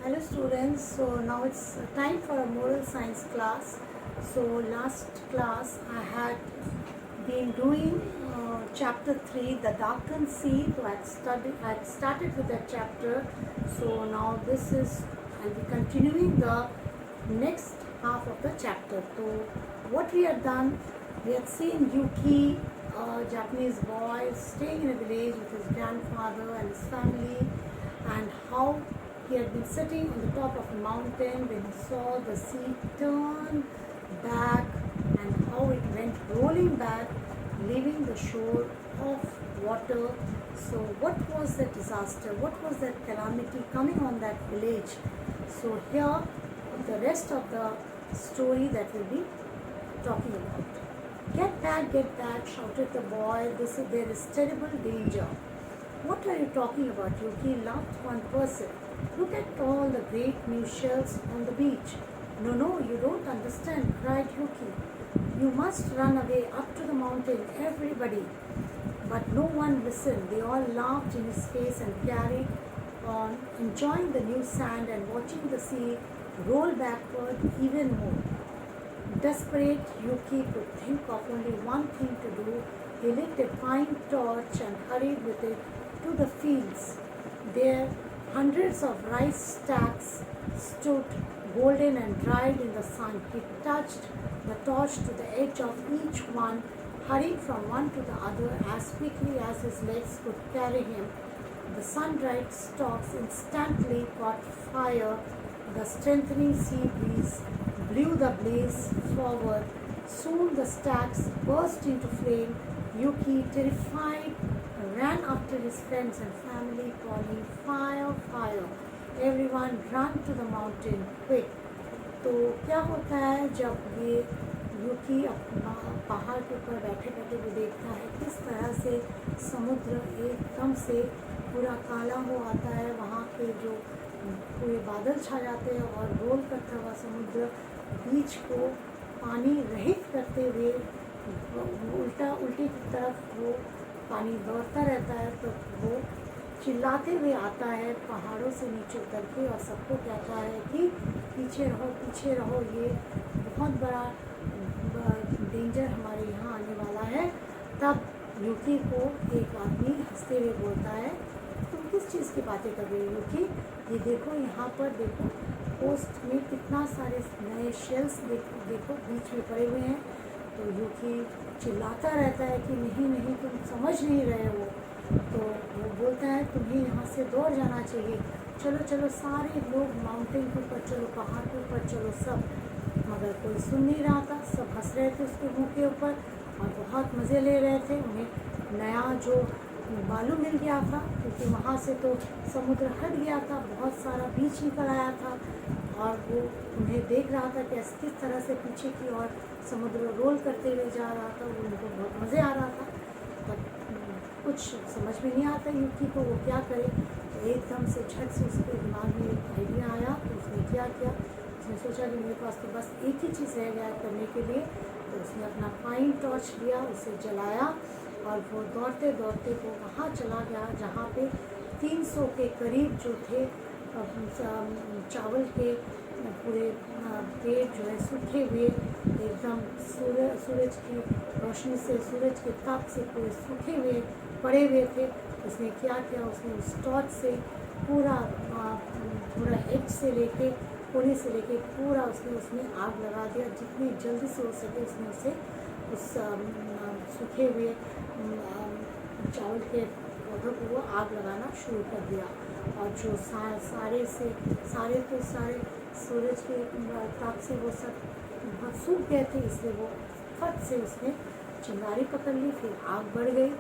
Hello students, so now it's time for a moral science class. So last class I had been doing chapter 3, the Darkened Sea. So I had started with that chapter. So now this is, I'll be continuing the next half of the chapter. So what we had done, we had seen Yuki, a Japanese boy, staying in a village with his grandfather and his family, and how he had been sitting on the top of a mountain when he saw the sea turn back and how it went rolling back, leaving the shore of water. So what was the disaster? What was that calamity coming on that village? So here the rest of the story that we'll be talking about. Get back, shouted the boy. There is terrible danger. What are you talking about? Yuki laughed one person. Look at all the great new shells on the beach. No, you don't understand, cried Yuki. You must run away up to the mountain, everybody. But no one listened. They all laughed in his face and carried on, enjoying the new sand and watching the sea roll backward even more. Desperate, Yuki could think of only one thing to do. He lit a pine torch and hurried with it to the fields. There, hundreds of rice stacks stood golden and dried in the sun. He touched the torch to the edge of each one, hurried from one to the other as quickly as his legs could carry him. The sun-dried stalks instantly caught fire. The strengthening sea breeze blew the blaze forward. Soon the stacks burst into flame. Yuki, terrified, ran after his friends and family, calling, "Fire, fire! Everyone run to the mountain, quick!" तो क्या होता है जब ये यूकी पहाड़ के ऊपर बैठे बैठे वो देखता है किस तरह से समुद्र एकदम से पूरा काला हो आता है, वहाँ के जो पूरे बादल छा जाते हैं और रोल करता हुआ समुद्र बीच को पानी रहित करते हुए उल्टी की तरफ वो पानी दौड़ता रहता है, तो वो चिल्लाते हुए आता है पहाड़ों से नीचे उतर के और सबको कहता है कि पीछे रहो, ये बहुत बड़ा डेंजर हमारे यहाँ आने वाला है। तब यूकी को एक आदमी हंसते हुए बोलता है, तुम किस चीज़ की बातें कर रहे हो यूकी? ये देखो, यहाँ पर देखो, पोस्ट में कितना सारे नए शेल्स देखो बीच में पड़े हुए हैं। तो यूकी चिल्लाता रहता है कि नहीं, तुम समझ नहीं रहे हो। तो वो बोलता है, तुम्हें यहाँ से दौड़ जाना चाहिए, चलो सारे लोग माउंटेन के ऊपर चलो, पहाड़ के ऊपर चलो सब। मगर कोई सुन नहीं रहा था, सब हंस रहे थे उसके मुँह के ऊपर और बहुत मज़े ले रहे थे। उन्हें नया जो बालू मिल गया था, क्योंकि वहाँ से तो समुद्र हट गया था, बहुत सारा बीच निकल आया था और वो उन्हें देख रहा था कि किस तरह से पीछे की ओर समुद्र रोल करते हुए जा रहा था। वो उनको बहुत मज़े आ रहा था। तब कुछ समझ में नहीं आता यूकी को वो क्या करे। तो एकदम से झट से उसके दिमाग में एक आइडिया आया। तो उसने क्या किया, उसने सोचा कि मेरे पास तो बस एक ही चीज़ रह गया करने के लिए। तो उसने अपना पाइन टॉर्च लिया, उसे जलाया और वो दौड़ते दौड़ते वो वहाँ चला गया जहाँ पे 300 के करीब जो थे चावल के पूरे पेड़ जो है सूखे हुए, एकदम सूरज की रोशनी से, सूरज के ताप से पूरे सूखे हुए पड़े हुए थे। उसने क्या किया, उसने उस टॉर्च से पूरा एज से लेके कोने से लेके पूरा उसमें आग लगा दिया। जितनी जल्दी से हो सके उसने उस सूखे हुए चावल के पौधों को वो आग लगाना शुरू कर दिया। और जो सारे सूरज के ताप से वो सब बहुत सूख गए थे, इसलिए वो फट से उसने चिंगारी पकड़ ली। फिर आग बढ़ गई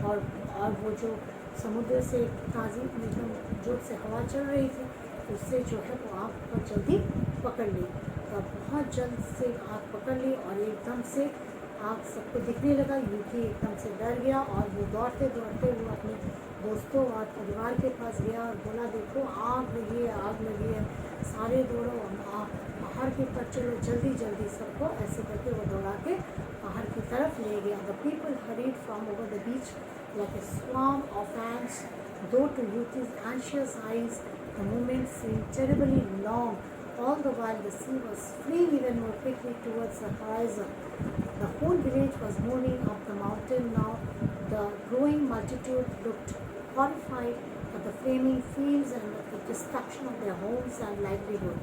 और वो जो समुद्र से ताज़ी एकदम जोर से हवा चल रही थी, उससे जो है वो आग बहुत जल्दी पकड़ ली। तो बहुत जल्द से आग पकड़ ली और एकदम से आग सबको दिखने लगा। यूकी एकदम से डर गया और वो दौड़ते दौड़ते वो अपने दोस्तों और परिवार के पास गया और बोला, देखो आग लगी है, सारे दौड़ो, पहाड़ के ऊपर चलो, जल्दी सबको। ऐसे करके वो दौड़ा के पहाड़ की तरफ ले गया। The people hurried from over the beach like a swarm of ants, though to Yuki's anxious eyes The moment seemed terribly long. All the while the sea was fleeing even more quickly towards the horizon. The whole village was moving up the mountain now. The growing multitude looked horrified at the flaming fields and at the destruction of their homes and livelihood.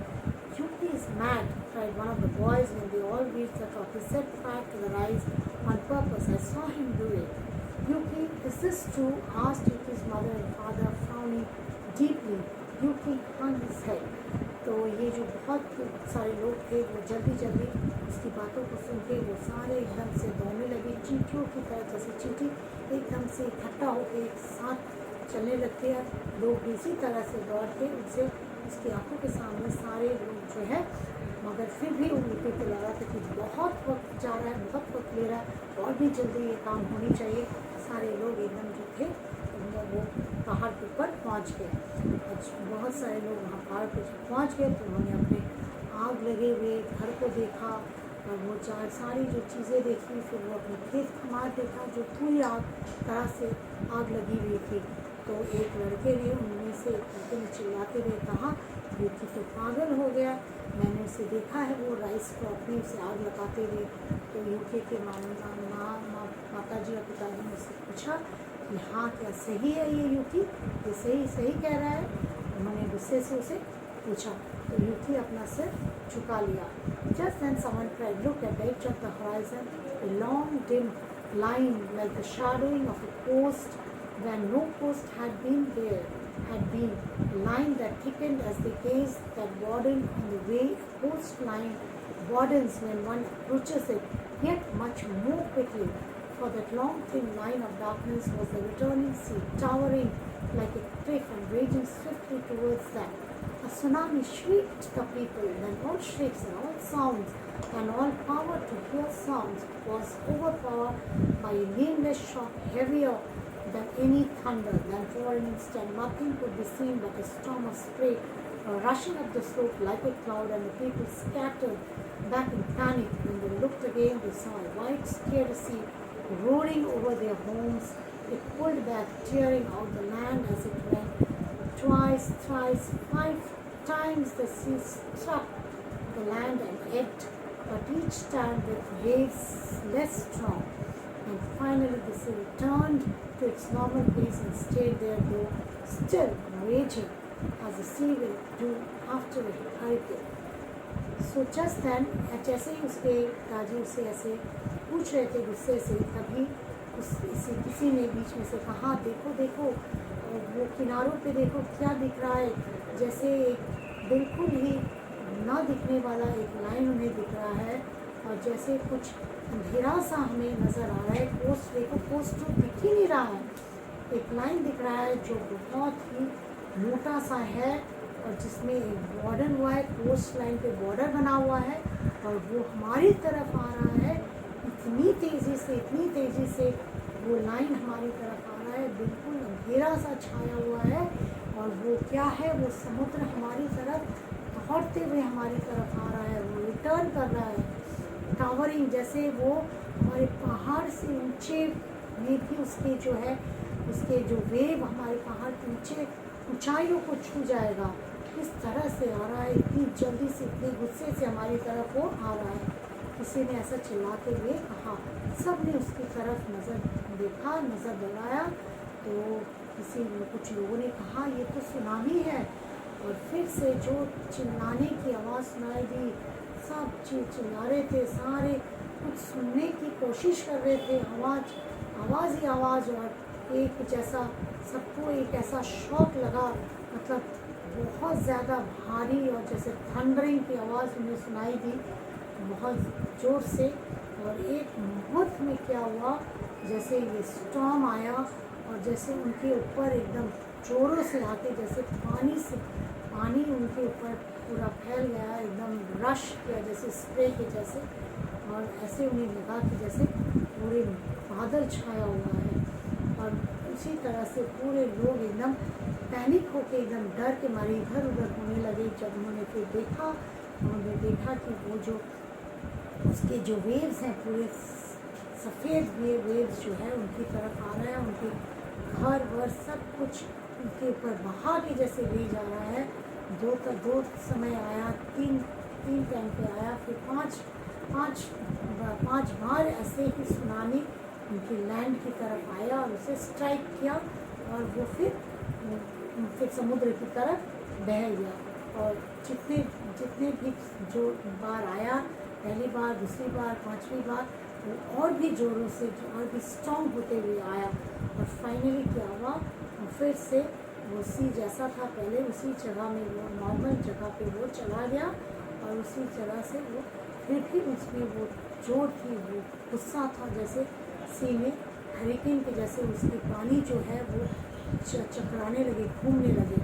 Yuki is mad, cried one of the boys when they all reached the top. He set fire to the rise on purpose. I saw him do it. Yuki, is this true? Asked Yuki's mother and father, frowning deeply. Yuki hung his head. तो ये जो बहुत सारे लोग थे वो जल्दी जल्दी उसकी बातों को सुन के वो सारे एकदम से दौड़ने लगे, चींटियों की तरह। जैसे चींटी एकदम से इकट्ठा होकर एक साथ चलने लगते हैं, लोग इसी तरह से दौड़ते उनसे उसकी आंखों के सामने सारे लोग जो है। मगर फिर भी वो यूपी को लगा था कि बहुत वक्त जा रहा है, बहुत वक्त ले रहा है और भी जल्दी ये काम होनी चाहिए। सारे लोग एकदम जो थे वो पहाड़ के ऊपर पहुंच गए। बहुत सारे लोग वहाँ पहाड़ पर पहुंच गए तो उन्होंने अपने आग लगे हुए घर को देखा और वो सारी जो चीज़ें देखी। फिर वो अपने खेत खमार देखा जो पूरी तरह से आग लगी हुई थी। तो एक लड़के ने उनमें से लड़के ने चिल्लाते हुए कहा, यूकी तो पागल हो गया, मैंने उसे देखा है वो राइस को अपनी से आग लगाते हुए। तो यूके के माता जी और पिताजी ने उससे पूछा कि हाँ क्या सही है ये यूकी, ये सही कह रहा है? उन्होंने गुस्से से उसे पूछा तो यूकी अपना सिर झुका लिया। Just then someone cried, look at the edge of the horizon, a long dim line like the shadowing of a coast when no coast had been there, had been a line that thickened as they gazed, that broadened on the way a coastline broadens when one approaches it, yet much more quickly. For that long thin line of darkness was the returning sea, towering like a cliff and raging swiftly towards them. A tsunami shrieked the people, then all shrieks and all sounds and all power to hear sounds was overpowered by a nameless shock heavier than any thunder. Then for an instant nothing could be seen but a storm of spray rushing up the slope like a cloud, and the people scattered back in panic. When they looked again, they saw a white, scary sea roaring over their homes. It pulled back, tearing out the land as it went. Twice, thrice, 5 times the sea struck the land and ebbed, but each time with waves less strong. And finally the sea returned to its normal pace and stayed there, though still raging, as the sea will do after a hurricane. So just then, जैसे ही उसके दादी उसे ऐसे पूछ रहे थे गुस्से से, तभी किसी ने बीच में से कहा, देखो देखो वो किनारों पे देखो क्या दिख रहा है, जैसे एक बिल्कुल ही ना दिखने वाला एक लाइन उन्हें दिख रहा है और जैसे कुछ अंधेरा सा हमें नज़र आ रहा है। कोस्ट देखो, कोस्ट तो दिख ही नहीं रहा है, एक लाइन दिख रहा है जो बहुत ही मोटा सा है और जिसमें एक बॉर्डर हुआ है, कोस्ट लाइन पे बॉर्डर बना हुआ है और वो हमारी तरफ आ रहा है इतनी तेज़ी से वो लाइन हमारी तरफ आ रहा है। बिल्कुल अंधेरा सा छाया हुआ है और वो क्या है, वो समुद्र हमारी तरफ दौड़ते हुए हमारी तरफ आ रहा है, वो रिटर्न कर रहा है, टावरिंग, जैसे वो हमारे पहाड़ से ऊंचे में भी उसके जो है उसके जो वेव हमारे पहाड़ के ऊंचे ऊंचाइयों को छू जाएगा, इस तरह से आ रहा है, इतनी जल्दी से इतने गुस्से से हमारी तरफ वो आ रहा है। किसी ने ऐसा चिल्लाते हुए कहा। सब ने उसकी तरफ नज़र दौड़ाया तो कुछ लोगों ने कहा ये तो सुनामी है, और फिर से जो चिल्लाने की आवाज़ सुनाई दी, सब चिल्ला रहे थे, सारे कुछ सुनने की कोशिश कर रहे थे, आवाज़ ही आवाज़, और एक जैसा सबको एक ऐसा शॉक लगा, मतलब बहुत ज़्यादा भारी और जैसे थंडरिंग की आवाज़ उन्हें सुनाई दी बहुत ज़ोर से। और एक मुहूर्त में क्या हुआ, जैसे ये स्टॉर्म आया और जैसे उनके ऊपर एकदम जोरों से आके जैसे पानी उनके ऊपर पूरा फैल गया, एकदम रश किया जैसे स्प्रे के जैसे, और ऐसे उन्हें लगा कि जैसे पूरे बादल छाया हुआ है। और उसी तरह से पूरे लोग एकदम पैनिक होके एकदम डर के मारे इधर उधर होने लगे। जब उन्होंने फिर देखा कि वो जो उसके जो वेव्स हैं पूरे सफ़ेद वेव्स जो है उनकी तरफ आ रहा है, उनके घर वर सब कुछ उसके ऊपर बहा के जैसे ले जा रहा है। दो समय आया, तीन तीन टाइम पे आया, फिर पांच बार ऐसे ही सुनामी उनकी लैंड की तरफ आया और उसे स्ट्राइक किया और वो फिर समुद्र की तरफ बह गया। और जितने भी जो बार आया, पहली बार, दूसरी बार, पांचवी बार, वो और भी जोरों से, और भी स्ट्रॉन्ग होते हुए आया। और फाइनली क्या हुआ, फिर से वो सी जैसा था पहले उसी जगह में, वो नॉर्मल जगह पे वो चला गया। और उसी जगह से वो फिर भी उसमें वो जोर थी, वो गुस्सा था, जैसे सी में हरिकेन के जैसे उसके पानी जो है वो चकराने लगे, घूमने लगे।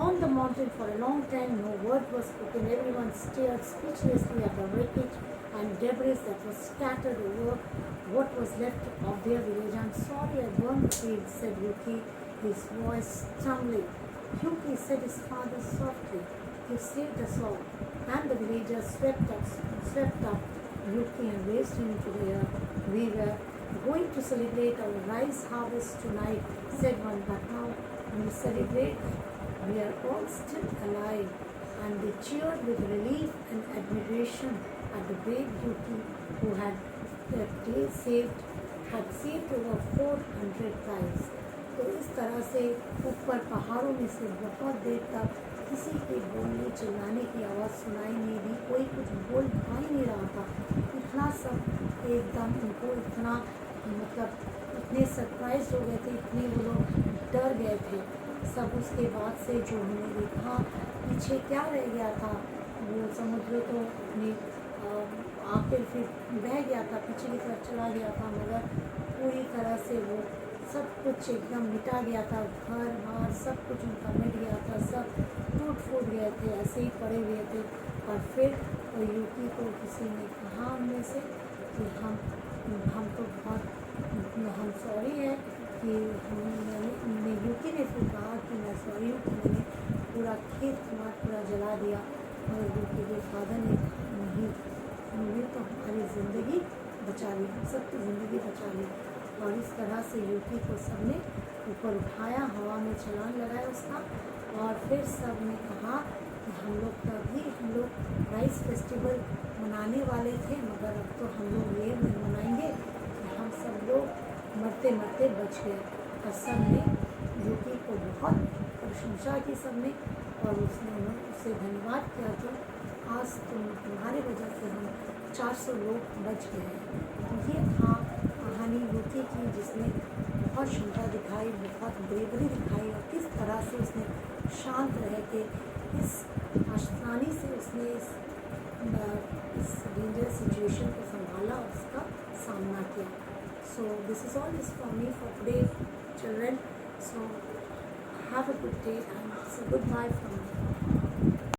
On the mountain for a long time no word was spoken. Everyone stared speechlessly at the wreckage and debris that was scattered over what was left of their village. "I'm sorry I burned the field," said Yuki, his voice trembling. "Yuki," said his father softly, "you saved us all." And the villagers swept up Yuki and raised him to the air. "We were going to celebrate our rice harvest tonight," said one, "but now we celebrate we are all still alive." And they cheered with relief and admiration at the brave Yuki, who had that day saved over 400 lives. तो इस तरह से ऊपर पहाड़ों में से बहुत देर तक किसी के बोलने चिल्लाने की आवाज़ सुनाई नहीं दी, कोई कुछ बोल पा ही नहीं रहा था। इतना सब एकदम उनको इतना मतलब इतने सरप्राइज हो गए थे, इतने वो लोग डर गए थे सब। उसके बाद से जो उन्होंने देखा पीछे क्या रह गया था, वो समुद्र तो अपने आखिर फिर बह गया था, पीछे की तरफ चला गया था, मगर पूरी तरह से वो सब कुछ एकदम मिटा गया था। घर बार सब कुछ उनका मिट गया था, सब टूट फूट गए थे, ऐसे ही पड़े हुए थे। और फिर यूकी को किसी ने कहा उनमें से कि हम तो बहुत हम सॉरी है कि मैंने यूकी ने फिर कहा कि मैं सॉरी हूँ कि मैंने पूरा खेत पूरा जला दिया। और यूकी के फादर ने नहीं, उन्होंने तो हमारी ज़िंदगी बचा ली, हम सबकी ज़िंदगी बचा ली। और इस तरह से यूकी को सबने ऊपर उठाया, हवा में छलांग लगाया उसका। और फिर सब ने कहा कि हम लोग राइस फेस्टिवल मनाने वाले थे, मगर अब तो हम लोग ये मनाएंगे कि हम सब लोग मरते मरते बच गए। और सब ने यूकी को बहुत प्रशंसा की सब ने, और उससे धन्यवाद किया कि आज तुम्हारे वजह से हम 400 लोग बच गए हैं। तो ये था कहानी यूकी की, जिसने बहुत क्षमता दिखाई, बहुत ब्रेवरी दिखाई, और किस तरह से उसने शांत रह के इस आसानी से उसने इस डेंजर सिचुएशन को संभाला और उसका सामना किया। So this is all this for me for today, children. So have a good day and it's a goodbye from me.